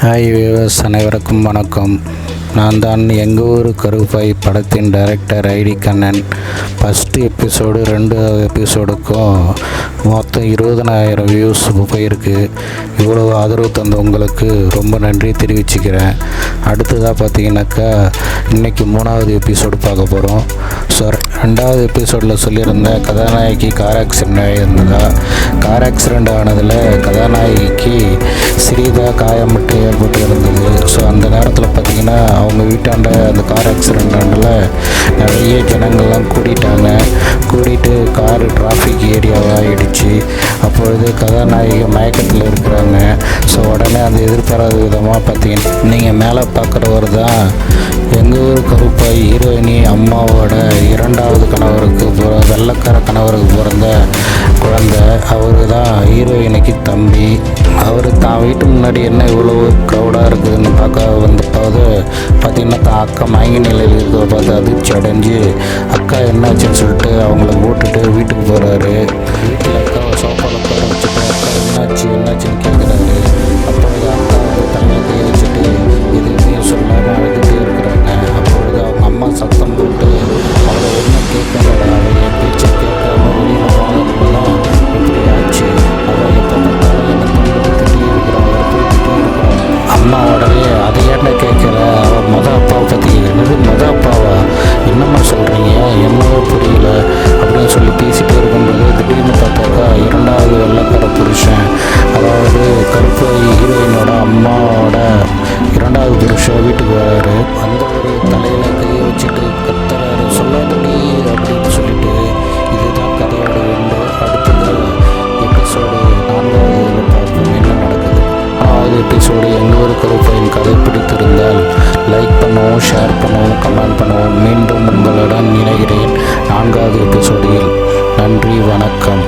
Hi viewers, அனைவருக்கும் வணக்கம். நான் தான் எங்கள் ஊர் கருப்பாய் படத்தின் director ID Kannan. First episode 2வது எபிசோடுக்கும் மொத்தம் 20,000 வியூஸ் போயிருக்கு. இவ்வளோ ஆதரவு தந்த உங்களுக்கு ரொம்ப நன்றி தெரிவிச்சுக்கிறேன். அடுத்ததாக பார்த்தீங்கன்னாக்கா இன்றைக்கி 3வது எபிசோடு பார்க்க போகிறோம். ஸோ 2வது எபிசோடில் சொல்லியிருந்தேன் கதாநாயகி கார் ஆக்சிடெண்ட் ஆகியிருந்ததா. கார் ஆக்சிடெண்ட் ஆனதில் கதாநாயகிக்கு சிறிதாக காயம் மட்டும் ஏற்பட்டு இருந்தது. ஸோ அந்த நேரத்தில் பார்த்திங்கன்னா அவங்க வீட்டாண்ட அந்த கார் ஆக்சிடெண்ட்டில் நிறைய ஜனங்கள்லாம் கூட்டிகிட்டு காரு டிராஃபிக் ஏரியாவாக ஆகிடுச்சு. அப்பொழுது கதாநாயகி மயக்கத்தில் இருக்கிறாங்க. ஸோ உடனே அந்த எதிர்பாராத விதமாக பார்த்திங்கன்னா நீங்கள் மேலே பார்க்குறவர் தான் எங்கள் ஊர் கருப்பாய் ஹீரோயினி அம்மாவோட 2வது கணவருக்கு வெள்ளைக்கார கணவருக்கு பிறந்த குழந்தை. அவர் தான் ஹீரோயினிக்கு தம்பி. அவர் தான் வீட்டு முன்னாடி என்ன இவ்வளோ க்ரௌடாக இருக்குதுன்னு வந்தபோது பார்த்திங்கன்னா தான் அக்கா மயங்கி நிலையில் இருக்கிறத பார்த்து அதிர்ச்சி அடைஞ்சு அக்கா என்னாச்சுன்னு சொல்லிட்டு அவங்கள போட்டுட்டு வீட்டுக்கு போகிறாரு. வீட்டில் அக்கா சோஃபாவில் உட்கார வச்சுட்டு அக்கா என்னாச்சுன்னு கேட்குறாரு. அப்பொழுது அக்கா தலையில் கை வச்சுட்டு எதுவுமே சொல்லாமல் அழுதுகிட்டே இருக்கிறாங்க. அப்பொழுது அவங்க அம்மா சத்தம் போட்டு அவளை என்ன கேட்கறா, அவள் என் பேச்சை கேட்காம வெளியில் போனதுலாம் இப்படி ஆச்சு. அவள் எப்போ பார்த்தாலும் என்ன திட்டி இருக்கிறான். அம்மா உடனே அதை ஏன்டா கேட்குற, அவள் அப்பாவை பற்றி அப்பாவா என்னம்மா சொல்கிறீங்க, என்னவோ புரியல அப்படின்னு சொல்லி பேசிகிட்டே இருக்கும்போது திடீர்னு பார்த்தாக்கா 2வது வெள்ளைக்கார புருஷன், அதாவது கருப்பு ஹீரோயினோட அம்மாவோட 2வது புருஷன் வீட்டுக்கு வராரு. வந்தவர் தலையில் கையை வச்சுட்டு கத்துறாரு, சொல்லாதடி அப்படின்னு சொல்லிட்டு. இதுதான் கதையோட உண்டு. அடுத்தது எபிசோடு 4வது பார்ப்போம் என்ன நடக்குது. 4வது எபிசோடு எங்கள் ஊர் கருப்பாயின் கதை பிடித்திருந்தால் லைக் பண்ணுவோம், ஷேர் பண்ணுவோம், கமெண்ட் பண்ணுவோம். மீண்டும் உங்களுடன் இணைகிறேன் 4வது எபிசோடில். நன்றி, வணக்கம்.